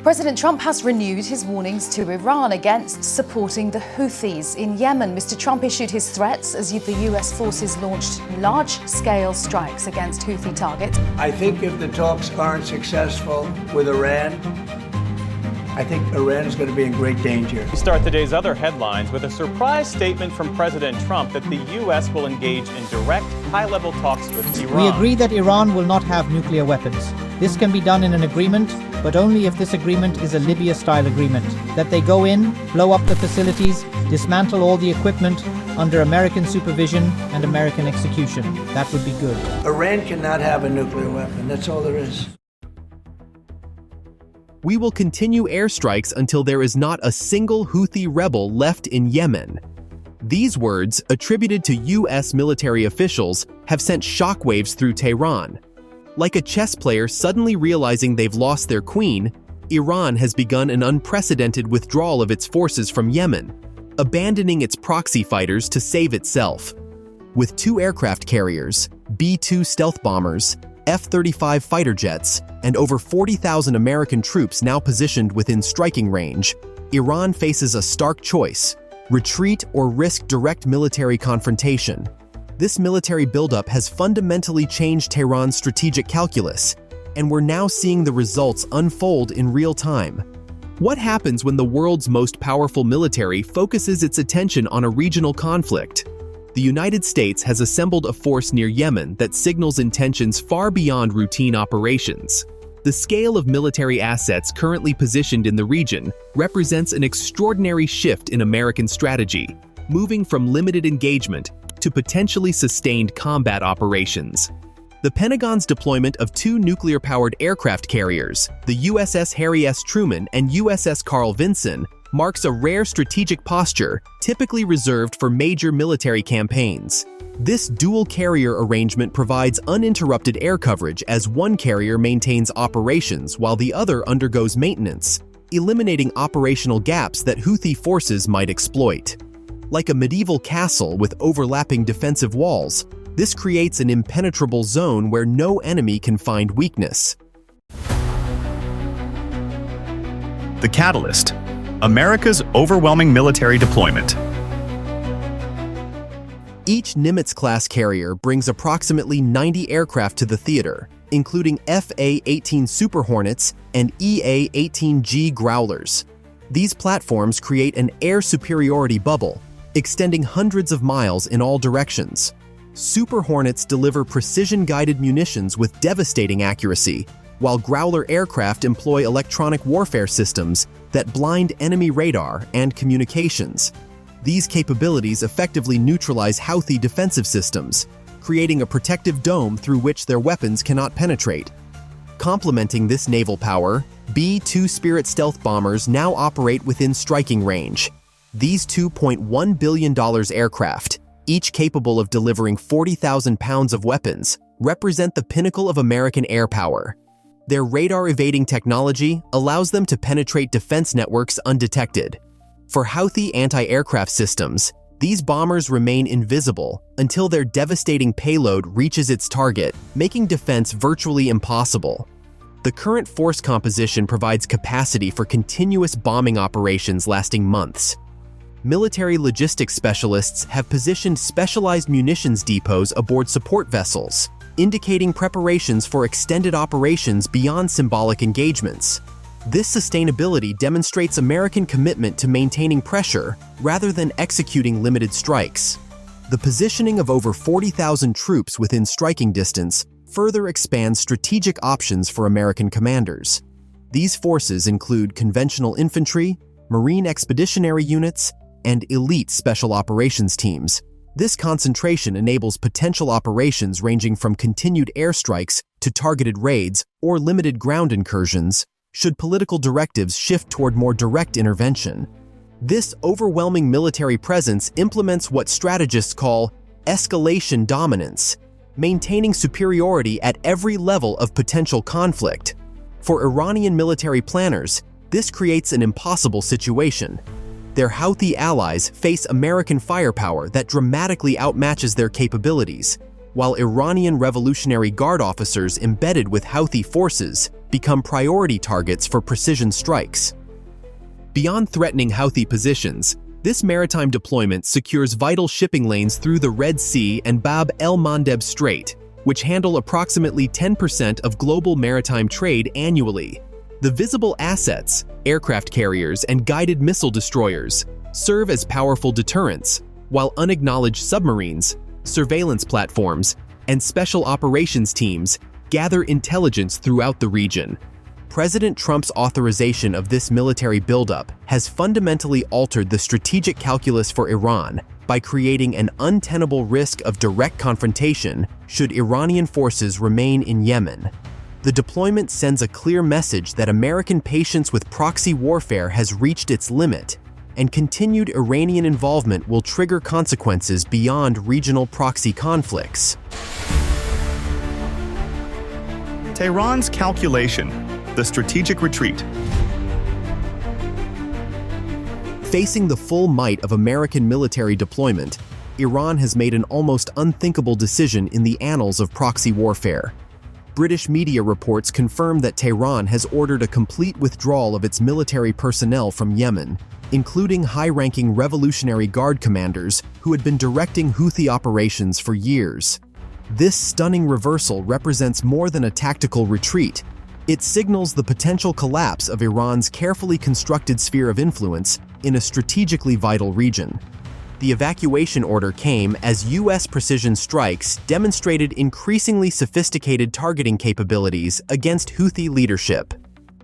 President Trump has renewed his warnings to Iran against supporting the Houthis in Yemen. Mr. Trump issued his threats as the US forces launched large-scale strikes against Houthi targets. I think if the talks aren't successful with Iran, I think Iran is going to be in great danger. We start the day's other headlines with a surprise statement from President Trump that the U.S. will engage in direct, high-level talks with Iran. We agree that Iran will not have nuclear weapons. This can be done in an agreement, but only if this agreement is a Libya-style agreement. That they go in, blow up the facilities, dismantle all the equipment under American supervision and American execution. That would be good. Iran cannot have a nuclear weapon. That's all there is. We will continue airstrikes until there is not a single Houthi rebel left in Yemen. These words, attributed to U.S. military officials, have sent shockwaves through Tehran. Like a chess player suddenly realizing they've lost their queen, Iran has begun an unprecedented withdrawal of its forces from Yemen, abandoning its proxy fighters to save itself. With 2 aircraft carriers, B-2 stealth bombers, F-35 fighter jets, and over 40,000 American troops now positioned within striking range, Iran faces a stark choice: retreat or risk direct military confrontation. This military buildup has fundamentally changed Tehran's strategic calculus, and we're now seeing the results unfold in real time. What happens when the world's most powerful military focuses its attention on a regional conflict? The United States has assembled a force near Yemen that signals intentions far beyond routine operations. The scale of military assets currently positioned in the region represents an extraordinary shift in American strategy, moving from limited engagement to potentially sustained combat operations. The Pentagon's deployment of 2 nuclear-powered aircraft carriers, the USS Harry S. Truman and USS Carl Vinson, marks a rare strategic posture typically reserved for major military campaigns. This dual-carrier arrangement provides uninterrupted air coverage as one carrier maintains operations while the other undergoes maintenance, eliminating operational gaps that Houthi forces might exploit. Like a medieval castle with overlapping defensive walls, this creates an impenetrable zone where no enemy can find weakness. The catalyst: America's overwhelming military deployment. Each Nimitz-class carrier brings approximately 90 aircraft to the theater, including FA-18 Super Hornets and EA-18G Growlers. These platforms create an air superiority bubble, extending hundreds of miles in all directions. Super Hornets deliver precision-guided munitions with devastating accuracy, while Growler aircraft employ electronic warfare systems that blind enemy radar and communications. These capabilities effectively neutralize Houthi defensive systems, creating a protective dome through which their weapons cannot penetrate. Complementing this naval power, B-2 Spirit stealth bombers now operate within striking range. These $2.1 billion aircraft, each capable of delivering 40,000 pounds of weapons, represent the pinnacle of American air power. Their radar-evading technology allows them to penetrate defense networks undetected. For Houthi anti-aircraft systems, these bombers remain invisible until their devastating payload reaches its target, making defense virtually impossible. The current force composition provides capacity for continuous bombing operations lasting months. Military logistics specialists have positioned specialized munitions depots aboard support vessels, indicating preparations for extended operations beyond symbolic engagements. This sustainability demonstrates American commitment to maintaining pressure rather than executing limited strikes. The positioning of over 40,000 troops within striking distance further expands strategic options for American commanders. These forces include conventional infantry, Marine expeditionary units, and elite special operations teams. This concentration enables potential operations ranging from continued airstrikes to targeted raids or limited ground incursions, should political directives shift toward more direct intervention. This overwhelming military presence implements what strategists call escalation dominance, maintaining superiority at every level of potential conflict. For Iranian military planners, this creates an impossible situation. Their Houthi allies face American firepower that dramatically outmatches their capabilities, while Iranian Revolutionary Guard officers embedded with Houthi forces become priority targets for precision strikes. Beyond threatening Houthi positions, this maritime deployment secures vital shipping lanes through the Red Sea and Bab el-Mandeb Strait, which handle approximately 10% of global maritime trade annually. The visible assets, aircraft carriers and guided missile destroyers, serve as powerful deterrents, while unacknowledged submarines, surveillance platforms, and special operations teams gather intelligence throughout the region. President Trump's authorization of this military buildup has fundamentally altered the strategic calculus for Iran by creating an untenable risk of direct confrontation should Iranian forces remain in Yemen. The deployment sends a clear message that American patience with proxy warfare has reached its limit, and continued Iranian involvement will trigger consequences beyond regional proxy conflicts. Tehran's calculation, the strategic retreat. Facing the full might of American military deployment, Iran has made an almost unthinkable decision in the annals of proxy warfare. British media reports confirm that Tehran has ordered a complete withdrawal of its military personnel from Yemen, including high-ranking Revolutionary Guard commanders who had been directing Houthi operations for years. This stunning reversal represents more than a tactical retreat. It signals the potential collapse of Iran's carefully constructed sphere of influence in a strategically vital region. The evacuation order came as U.S. precision strikes demonstrated increasingly sophisticated targeting capabilities against Houthi leadership.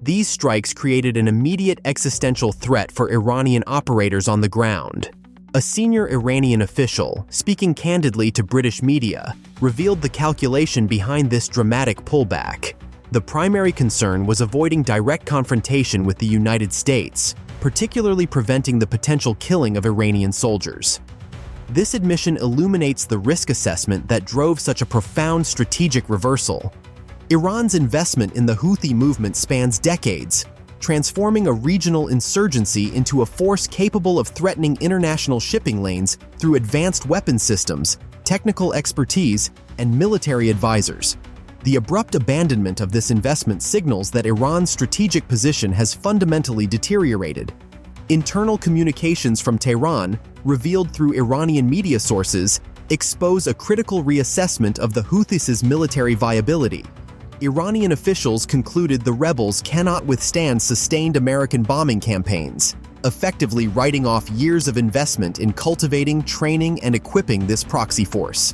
These strikes created an immediate existential threat for Iranian operators on the ground. A senior Iranian official, speaking candidly to British media, revealed the calculation behind this dramatic pullback. The primary concern was avoiding direct confrontation with the United States, particularly preventing the potential killing of Iranian soldiers. This admission illuminates the risk assessment that drove such a profound strategic reversal. Iran's investment in the Houthi movement spans decades, transforming a regional insurgency into a force capable of threatening international shipping lanes through advanced weapon systems, technical expertise, and military advisors. The abrupt abandonment of this investment signals that Iran's strategic position has fundamentally deteriorated. Internal communications from Tehran, revealed through Iranian media sources, expose a critical reassessment of the Houthis' military viability. Iranian officials concluded the rebels cannot withstand sustained American bombing campaigns, effectively writing off years of investment in cultivating, training, and equipping this proxy force.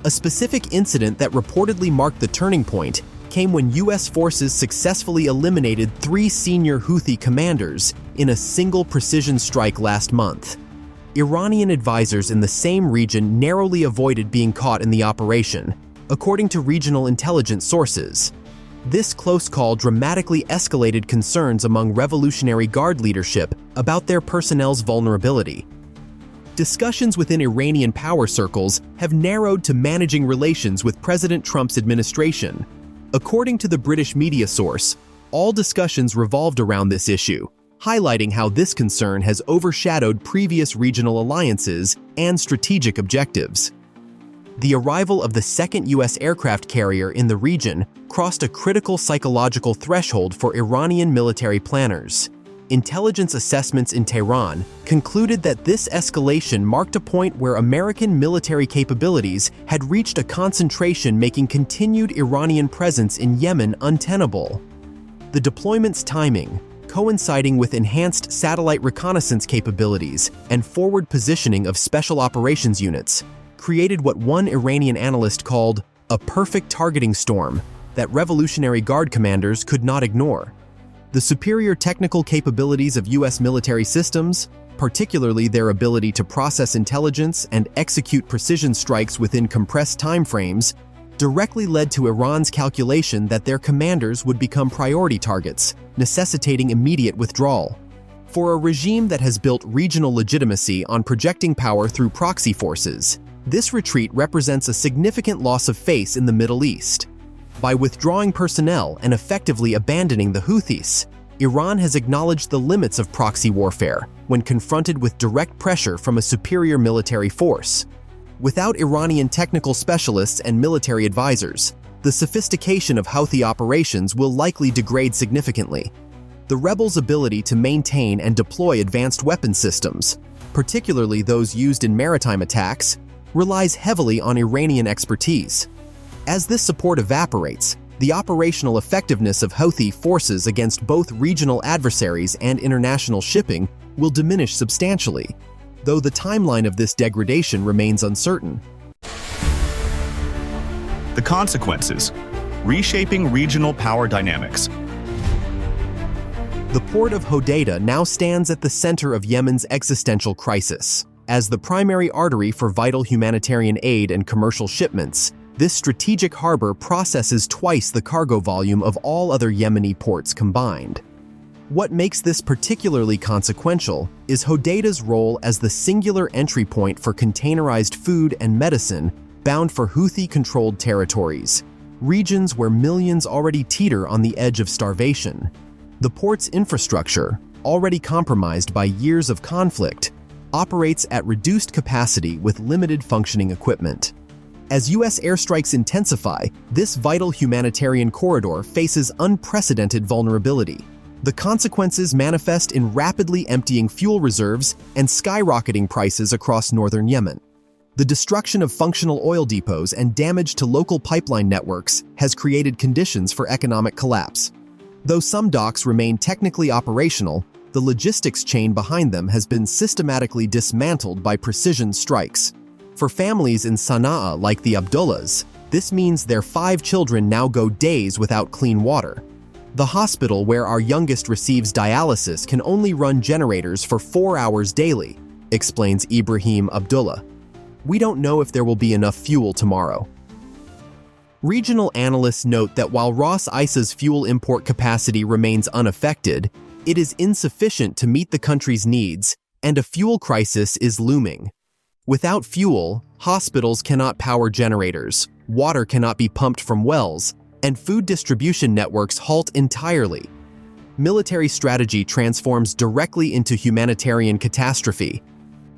A specific incident that reportedly marked the turning point came when U.S. forces successfully eliminated 3 senior Houthi commanders in a single precision strike last month. Iranian advisors in the same region narrowly avoided being caught in the operation, according to regional intelligence sources. This close call dramatically escalated concerns among Revolutionary Guard leadership about their personnel's vulnerability. Discussions within Iranian power circles have narrowed to managing relations with President Trump's administration. According to the British media source, all discussions revolved around this issue, highlighting how this concern has overshadowed previous regional alliances and strategic objectives. The arrival of the second U.S. aircraft carrier in the region crossed a critical psychological threshold for Iranian military planners. Intelligence assessments in Tehran concluded that this escalation marked a point where American military capabilities had reached a concentration making continued Iranian presence in Yemen untenable. The deployment's timing, coinciding with enhanced satellite reconnaissance capabilities and forward positioning of special operations units, created what one Iranian analyst called a perfect targeting storm that Revolutionary Guard commanders could not ignore. The superior technical capabilities of U.S. military systems, particularly their ability to process intelligence and execute precision strikes within compressed timeframes, directly led to Iran's calculation that their commanders would become priority targets, necessitating immediate withdrawal. For a regime that has built regional legitimacy on projecting power through proxy forces, this retreat represents a significant loss of face in the Middle East. By withdrawing personnel and effectively abandoning the Houthis, Iran has acknowledged the limits of proxy warfare when confronted with direct pressure from a superior military force. Without Iranian technical specialists and military advisors, the sophistication of Houthi operations will likely degrade significantly. The rebels' ability to maintain and deploy advanced weapon systems, particularly those used in maritime attacks, relies heavily on Iranian expertise. As this support evaporates, the operational effectiveness of Houthi forces against both regional adversaries and international shipping will diminish substantially, though the timeline of this degradation remains uncertain. The consequences: reshaping regional power dynamics. The port of Hodeidah now stands at the center of Yemen's existential crisis. As the primary artery for vital humanitarian aid and commercial shipments, this strategic harbor processes twice the cargo volume of all other Yemeni ports combined. What makes this particularly consequential is Hodeidah's role as the singular entry point for containerized food and medicine bound for Houthi-controlled territories, regions where millions already teeter on the edge of starvation. The port's infrastructure, already compromised by years of conflict, operates at reduced capacity with limited functioning equipment. As U.S. airstrikes intensify, this vital humanitarian corridor faces unprecedented vulnerability. The consequences manifest in rapidly emptying fuel reserves and skyrocketing prices across northern Yemen. The destruction of functional oil depots and damage to local pipeline networks has created conditions for economic collapse. Though some docks remain technically operational, the logistics chain behind them has been systematically dismantled by precision strikes. For families in Sana'a like the Abdullahs, this means their 5 children now go days without clean water. The hospital where our youngest receives dialysis can only run generators for 4 hours daily, explains Ibrahim Abdullah. We don't know if there will be enough fuel tomorrow. Regional analysts note that while Ras Isa's fuel import capacity remains unaffected, it is insufficient to meet the country's needs, and a fuel crisis is looming. Without fuel, hospitals cannot power generators, water cannot be pumped from wells, and food distribution networks halt entirely. Military strategy transforms directly into humanitarian catastrophe.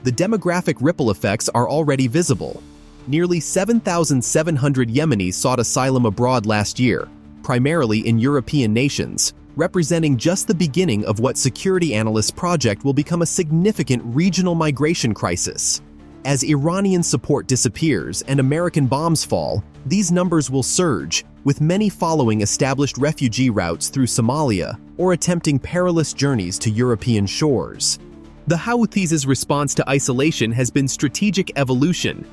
The demographic ripple effects are already visible. Nearly 7,700 Yemenis sought asylum abroad last year, primarily in European nations, representing just the beginning of what security analysts project will become a significant regional migration crisis. As Iranian support disappears and American bombs fall, these numbers will surge, with many following established refugee routes through Somalia or attempting perilous journeys to European shores. The Houthis' response to isolation has been strategic evolution.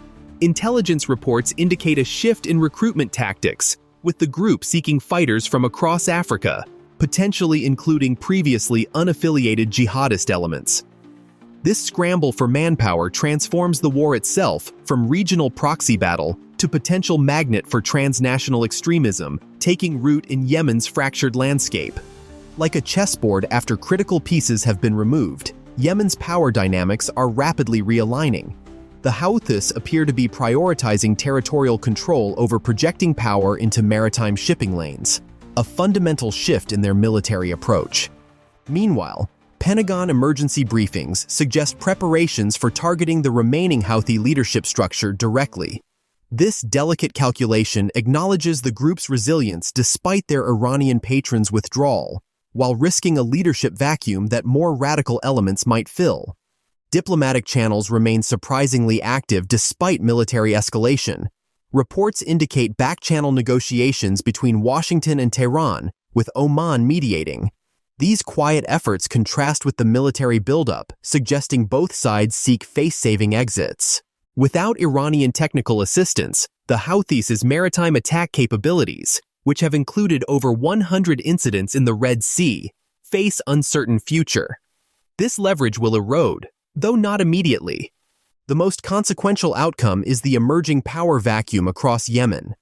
Intelligence reports indicate a shift in recruitment tactics, with the group seeking fighters from across Africa, potentially including previously unaffiliated jihadist elements. This scramble for manpower transforms the war itself from regional proxy battle to potential magnet for transnational extremism, taking root in Yemen's fractured landscape. Like a chessboard after critical pieces have been removed, Yemen's power dynamics are rapidly realigning. The Houthis appear to be prioritizing territorial control over projecting power into maritime shipping lanes, a fundamental shift in their military approach. Meanwhile, Pentagon emergency briefings suggest preparations for targeting the remaining Houthi leadership structure directly. This delicate calculation acknowledges the group's resilience despite their Iranian patrons' withdrawal, while risking a leadership vacuum that more radical elements might fill. Diplomatic channels remain surprisingly active despite military escalation. Reports indicate back-channel negotiations between Washington and Tehran, with Oman mediating. These quiet efforts contrast with the military buildup, suggesting both sides seek face-saving exits. Without Iranian technical assistance, the Houthis' maritime attack capabilities, which have included over 100 incidents in the Red Sea, face uncertain future. This leverage will erode, though not immediately. The most consequential outcome is the emerging power vacuum across Yemen.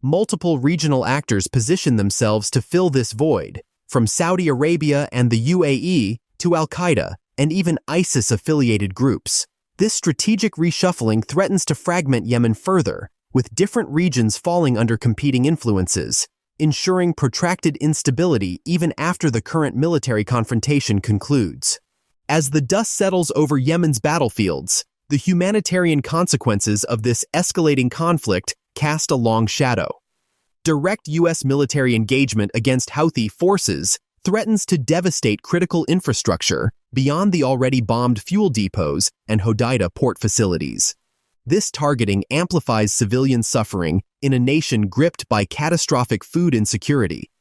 Multiple regional actors position themselves to fill this void, from Saudi Arabia and the UAE to Al-Qaeda and even ISIS-affiliated groups. This strategic reshuffling threatens to fragment Yemen further, with different regions falling under competing influences, ensuring protracted instability even after the current military confrontation concludes. As the dust settles over Yemen's battlefields, the humanitarian consequences of this escalating conflict cast a long shadow. Direct U.S. military engagement against Houthi forces threatens to devastate critical infrastructure beyond the already bombed fuel depots and Hodeida port facilities. This targeting amplifies civilian suffering in a nation gripped by catastrophic food insecurity.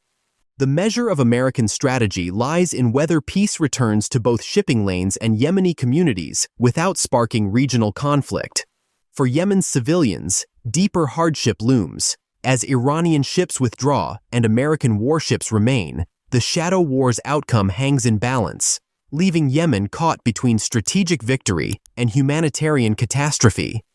The measure of American strategy lies in whether peace returns to both shipping lanes and Yemeni communities without sparking regional conflict. For Yemen's civilians, deeper hardship looms. As Iranian ships withdraw and American warships remain, the shadow war's outcome hangs in balance, leaving Yemen caught between strategic victory and humanitarian catastrophe.